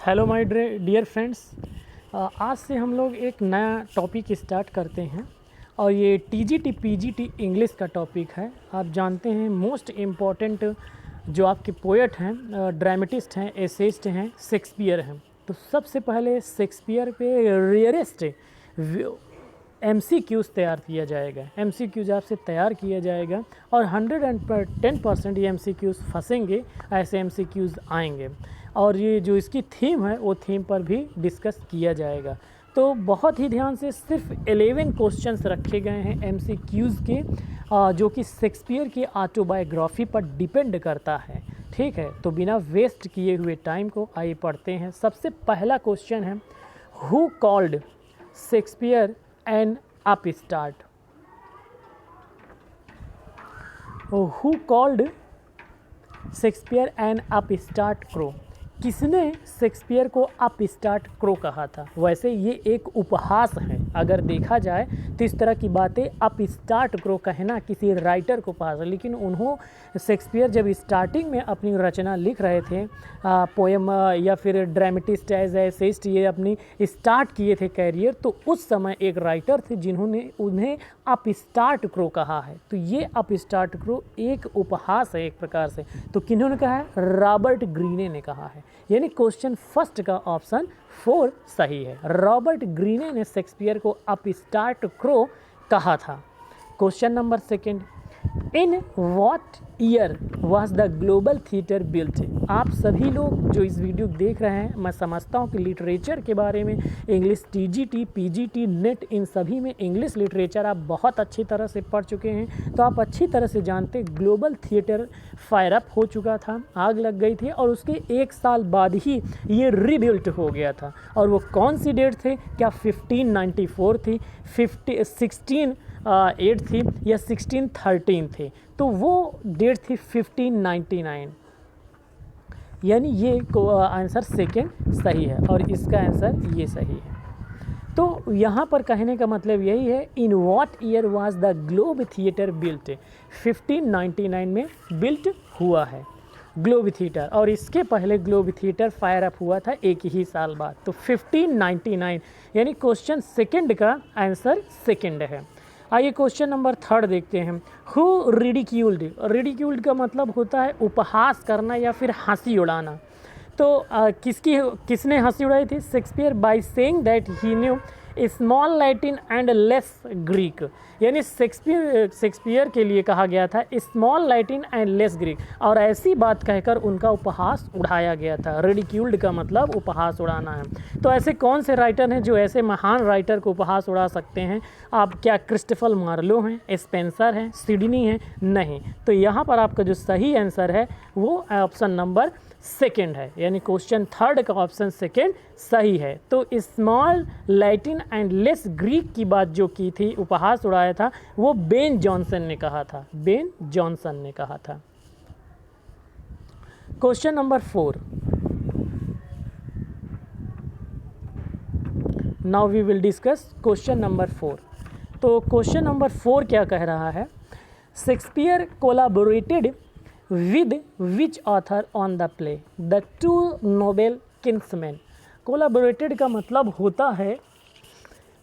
Hello my dear friends. आज से हम लोग एक नया टॉपिक स्टार्ट करते हैं और ये टीजीटी पीजीटी इंग्लिश का टॉपिक है। आप जानते हैं मोस्ट इम्पॉर्टेंट जो आपके पोएट हैं, ड्रामेटिस्ट हैं, एसेइस्ट हैं, शेक्सपियर हैं। तो सबसे पहले शेक्सपियर पे रेयरेस्ट MCQs तैयार किया जाएगा। MCQs आपसे तैयार किया जाएगा और 110% ये MCQs फंसेंगे, ऐसे MCQs आएंगे। और ये जो इसकी थीम है वो थीम पर भी डिस्कस किया जाएगा। तो बहुत ही ध्यान से सिर्फ 11 क्वेश्चंस रखे गए हैं MCQs के, जो कि शेक्सपियर की ऑटोबायोग्राफी पर डिपेंड करता है। ठीक है, तो बिना वेस्ट किए हुए टाइम को आइए पढ़ते हैं। सबसे पहला क्वेश्चन है, who called Shakespeare N upstart? Who called Shakespeare N upstart crow? किसने शेक्सपियर को अपस्टार्ट क्रो कहा था? वैसे ये एक उपहास है, अगर देखा जाए तो इस तरह की बातें अपस्टार्ट क्रो कहना किसी राइटर को पास है, लेकिन शेक्सपियर जब स्टार्टिंग में अपनी रचना लिख रहे थे, पोएम या फिर ड्रामेटिस्ट एज एसेइस्ट ये अपनी स्टार्ट किए थे कैरियर, तो उस समय एक राइटर थे जिन्होंने उन्हें अपस्टार्ट क्रो कहा है। तो ये अपस्टार्ट क्रो एक उपहास है एक प्रकार से। तो किन्होंने कहा है? रॉबर्ट ग्रीने ने कहा है। यानी क्वेश्चन फर्स्ट का ऑप्शन 4 सही है। रॉबर्ट ग्रीने ने शेक्सपियर को अपस्टार्ट क्रो कहा था। Question number second, in what year was the global theatre built? आप सभी लोग जो इस वीडियो देख रहे हैं, मैं समझता हूँ कि लिटरेचर के बारे में, इंग्लिश टीजीटी पीजीटी नेट, इन सभी में इंग्लिश लिटरेचर आप बहुत अच्छी तरह से पढ़ चुके हैं। तो आप अच्छी तरह से जानते ग्लोबल थिएटर फायर अप हो चुका था, आग लग गई थी और उसके 1 साल बाद ही ये रीबिल्ट हो गया था। और वो कौन सी डेट थे? क्या 1594 थी, 1608 थी या 1613 थे? तो वो डेट थी 1599। यानी ये आंसर सेकेंड सही है और इसका आंसर ये सही है। तो यहाँ पर कहने का मतलब यही है, in what year was the globe theatre built? 1599 में बिल्ट हुआ है ग्लोब थिएटर, और इसके पहले ग्लोब थिएटर फायर अप हुआ था 1 ही साल बाद। तो 1599 यानी क्वेश्चन सेकंड का आंसर सेकंड है। आइए क्वेश्चन नंबर 3 देखते हैं। Who ridiculed? रिडिक्यूल्ड का मतलब होता है उपहास करना या फिर हंसी उड़ाना। तो किसने हंसी उड़ाई थी? Shakespeare by saying that he new small Latin and less Greek. यानी शेक्सपियर के लिए कहा गया था small Latin and less Greek, और ऐसी बात कहकर उनका उपहास उड़ाया गया था। रिडिक्यूल्ड का मतलब उपहास उड़ाना है। तो ऐसे कौन से राइटर हैं जो ऐसे महान राइटर को उपहास उड़ा सकते हैं? आप क्या क्रिस्टोफर मार्लो हैं, स्पेंसर हैं, सिडनी हैं? नहीं। तो यहाँ पर आपका जो सही आंसर है वो ऑप्शन नंबर सेकंड है, यानी क्वेश्चन 3 का ऑप्शन सेकंड सही है। तो small Latin and less Greek की बात जो की थी, उपहास उड़ाया था, वो बेन जॉनसन ने कहा था। बेन जॉनसन ने कहा था। Question number 4, now we will discuss question number 4। तो क्वेश्चन नंबर 4 क्या कह रहा है? Shakespeare collaborated with which author on the play the two noble kinsmen? Collaborated का मतलब होता है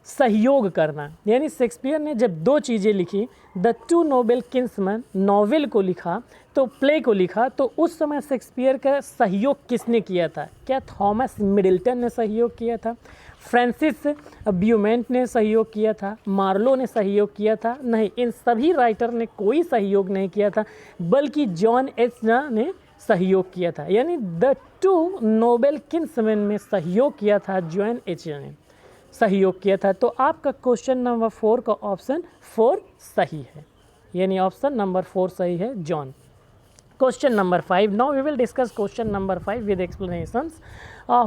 सहयोग करना। यानी शेक्सपियर ने जब 2 चीज़ें लिखी, the two Nobel Kingsman, novel को लिखा तो प्ले को लिखा, तो उस समय शेक्सपियर का सहयोग किसने किया था? क्या थॉमस मिडल्टन ने सहयोग किया था? फ्रांसिस ब्यूमेंट ने सहयोग किया था? मार्लो ने सहयोग किया था? नहीं, इन सभी राइटर ने कोई सहयोग नहीं किया था, बल्कि जॉन एच ने सहयोग किया था। यानी द टू नोबेल किंग्समैन में सहयोग किया था, जॉन एच ने सहयोग किया था। तो आपका क्वेश्चन नंबर 4 का ऑप्शन 4 सही है, यानी ऑप्शन नंबर 4 सही है, John. Question number 5, now we will discuss question number 5 with explanations.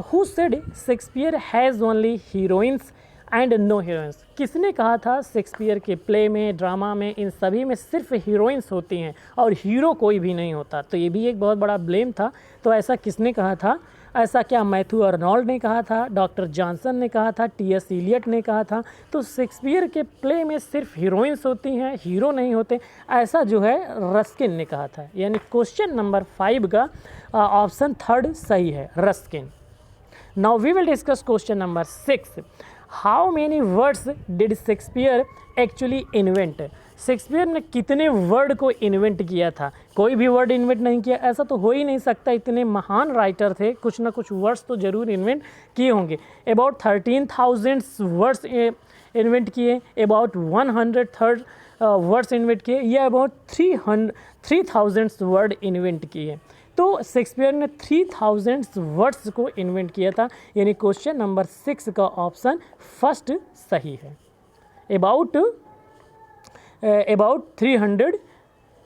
Who said Shakespeare has only heroines and no heroines? किसने कहा था शेक्सपियर के प्ले में, ड्रामा में, इन सभी में सिर्फ हीरोइंस होती हैं और हीरो कोई भी नहीं होता? तो ये भी एक बहुत बड़ा ब्लेम था। तो ऐसा किसने कहा था? ऐसा क्या मैथ्यू अर्नोल्ड ने कहा था, डॉक्टर जॉनसन ने कहा था, टी.एस. इलियट ने कहा था? तो शेक्सपियर के प्ले में सिर्फ हीरोइंस होती हैं, हीरो नहीं होते, ऐसा जो है रस्किन ने कहा था। यानी क्वेश्चन नंबर 5 का ऑप्शन 3 सही है, Ruskin. Now we will discuss question number 6. How many words did Shakespeare actually invent? Shakespeare ने कितने वर्ड को इन्वेंट किया था? कोई भी वर्ड इन्वेंट नहीं किया, ऐसा तो हो ही नहीं सकता, इतने महान राइटर थे, कुछ ना कुछ वर्ड्स तो ज़रूर इन्वेंट किए होंगे। अबाउट 13,000 वर्ड्स इन्वेंट किए, अबाउट 103 वर्ड्स इन्वेंट किए, या अबाउट 3,000 वर्ड इन्वेंट किए। तो शेक्सपियर ने 3,000 वर्ड्स को इन्वेंट किया था, यानी क्वेश्चन नंबर 6 का ऑप्शन फर्स्ट सही है। अबाउट 300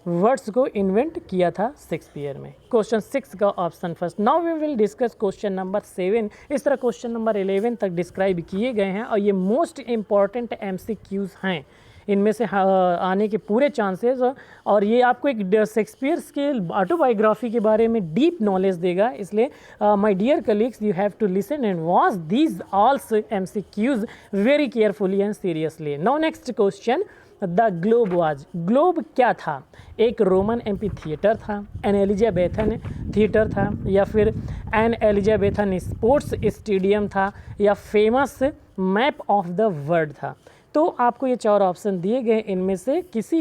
वर्ड्स को इन्वेंट किया था शेक्सपियर में। क्वेश्चन 6 का option first. Now we will discuss question number 7। इस तरह क्वेश्चन नंबर 11 तक डिस्क्राइब किए गए हैं और ये मोस्ट इम्पॉर्टेंट MCQs हैं, इनमें से आने के पूरे चांसेस, और ये आपको एक शेक्सपियर के ऑटोबायोग्राफी के बारे में डीप नॉलेज देगा। इसलिए my dear colleagues, you have to listen and watch these all MCQs very carefully and seriously. Now next question, the Globe was, Globe क्या था? एक रोमन एम्पी थिएटर था, एन एलिजाबेथन थिएटर था, या फिर an Elizabethan sports stadium था, या famous map of the world था। तो आपको ये 4 ऑप्शन दिए गए, इनमें से किसी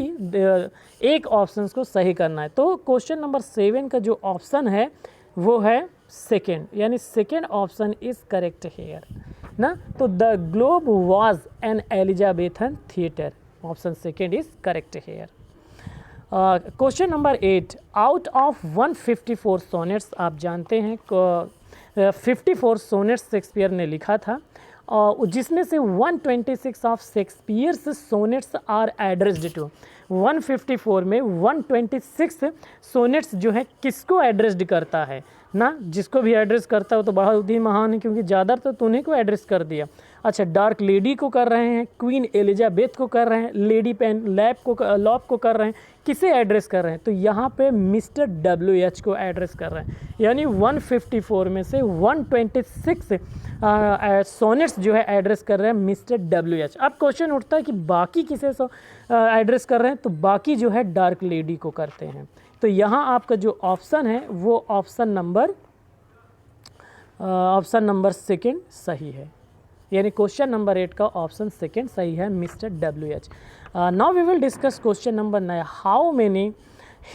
एक ऑप्शन को सही करना है। तो क्वेश्चन नंबर 7 का जो ऑप्शन है वो है सेकेंड, यानी second option is correct hair ना। तो the Globe was an Elizabethan theatre, option second is correct hair. Question number 8, out of 154 sonnets, आप जानते हैं 54 सोनेट्स शेक्सपियर ने लिखा था, जिसमें से 126 of Shakespeare's sonnets are addressed to. 154 में 126 सोनेट्स जो है किसको एड्रेस्ड करता है ना? जिसको भी एड्रेस करता हो तो बहुत ही महान है, क्योंकि ज़्यादातर तो उन्हीं को एड्रेस कर दिया। अच्छा, डार्क लेडी को कर रहे हैं, क्वीन एलिजाबेथ को कर रहे हैं, लेडी पेन लॉप को कर रहे हैं, किसे एड्रेस कर रहे हैं? तो यहाँ पे मिस्टर WH को एड्रेस कर रहे हैं। यानी 154 में से 126 सोनेट्स जो है एड्रेस कर रहे हैं मिस्टर WH। अब क्वेश्चन उठता है कि बाकी किसे एड्रेस कर रहे हैं? तो बाकी जो है डार्क लेडी को करते हैं। तो यहाँ आपका जो ऑप्शन है वो ऑप्शन नंबर सेकेंड सही है, यानी क्वेश्चन नंबर 8 का ऑप्शन सेकेंड सही है, mister WH। Now we will discuss question number 9। How many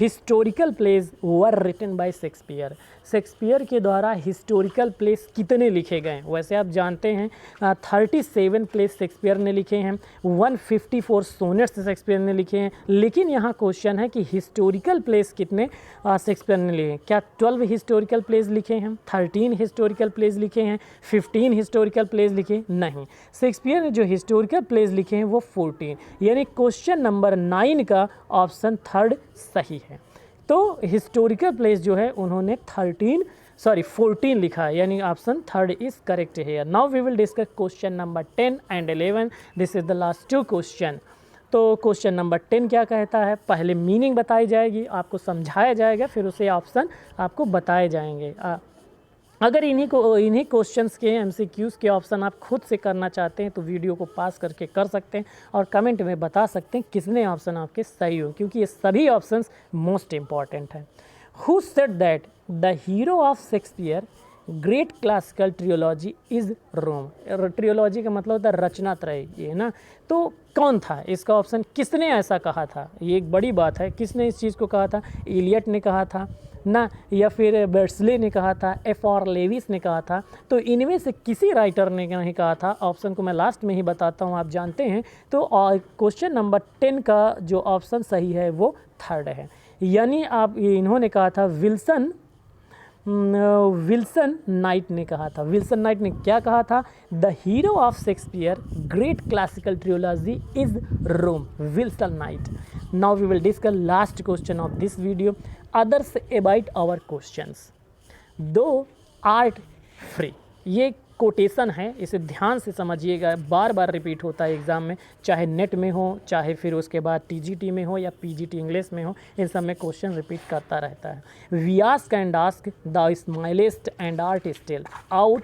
historical plays were written by Shakespeare? Shakespeare के द्वारा हिस्टोरिकल प्लेस कितने लिखे गए? वैसे आप जानते हैं 37 प्लेस शेक्सपियर ने लिखे हैं, 154 सोनेट्स शेक्सपियर ने लिखे हैं, लेकिन यहाँ क्वेश्चन है कि हिस्टोरिकल प्लेस कितने शेक्सपियर ने लिखे हैं? क्या 12 हिस्टोरिकल प्लेस लिखे हैं, 13 हिस्टोरिकल प्लेस लिखे हैं, 15 हिस्टोरिकल प्लेस लिखे? नहीं, शेक्सपियर ने जो हिस्टोरिकल प्लेस लिखे हैं वो 14, यानी क्वेश्चन नंबर 9 का ऑप्शन थर्ड सही है। तो हिस्टोरिकल प्लेस जो है उन्होंने 14 लिखा है, यानी ऑप्शन थर्ड इज करेक्ट है। Now we will discuss question number 10 and 11। This is the last 2 question. तो क्वेश्चन नंबर 10 क्या कहता है? पहले मीनिंग बताई जाएगी, आपको समझाया जाएगा, फिर उसे ऑप्शन आपको बताए जाएंगे। अगर इन्हीं क्वेश्चंस के MCQs के ऑप्शन आप खुद से करना चाहते हैं तो वीडियो को पास करके कर सकते हैं और कमेंट में बता सकते हैं कितने ऑप्शन आपके सही हो, क्योंकि ये सभी ऑप्शंस मोस्ट इम्पॉर्टेंट हैं। Who said that the hero of Shakespeare great classical trilogy is Rome? Trilogy का मतलब होता है रचनात्रय, ये ना। तो कौन था इसका ऑप्शन? किसने ऐसा कहा था? ये एक बड़ी बात है, किसने इस चीज़ को कहा था? इलियट ने कहा था ना, या फिर बेर्सले ने कहा था, F.R. लेविस ने कहा था? तो इनमें से किसी राइटर ने नहीं कहा था। ऑप्शन को मैं लास्ट में ही बताता हूँ, आप जानते हैं। तो क्वेश्चन नंबर 10 का जो ऑप्शन सही है वो थर्ड है, यानी आप इन्होंने कहा था विल्सन नाइट ने कहा था। विल्सन नाइट ने क्या कहा था? The hero of Shakespeare great classical trilogy is Rome, Wilson Knight. Now we will discuss last question of this video, others about our questions. Thou art free, ये quotation है, इसे ध्यान से समझिएगा, बार बार रिपीट होता है एग्ज़ाम में, चाहे नेट में हो, चाहे फिर उसके बाद TGT में हो या PGT इंग्लिश में हो, इन सब में क्वेश्चन रिपीट करता रहता है। We ask and ask the smilest and art still out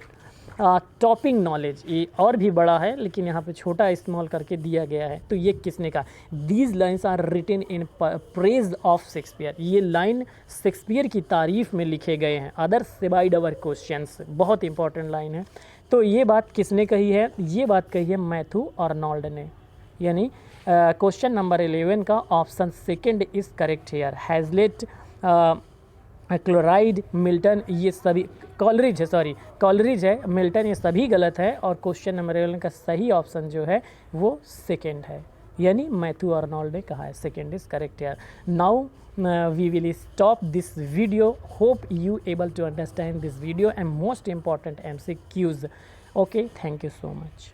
topping knowledge, ये और भी बड़ा है लेकिन यहाँ पे छोटा स्मॉल करके दिया गया है। तो ये किसने कहा? These lines are written in praise of Shakespeare, ये लाइन शेक्सपियर की तारीफ में लिखे गए हैं। अदर्स डिवाइड अवर क्वेश्चंस, बहुत इंपॉर्टेंट लाइन है। तो ये बात किसने कही है? ये बात कही है मैथ्यू आर्नोल्ड ने। यानी क्वेश्चन नंबर 11 का option second is correct here. Hazlitt, क्लोराइड, मिल्टन, ये सभी कॉलरिज है, सॉरी कॉलरिज है, मिल्टन, ये सभी गलत है। और क्वेश्चन नंबर 11 का सही ऑप्शन जो है वो सेकंड है, यानी मैथ्यू आर्नोल्ड ने कहा है second is correct hair. Now we will stop this video. Hope you able to understand this video and most important MCQs. Okay, thank you so much.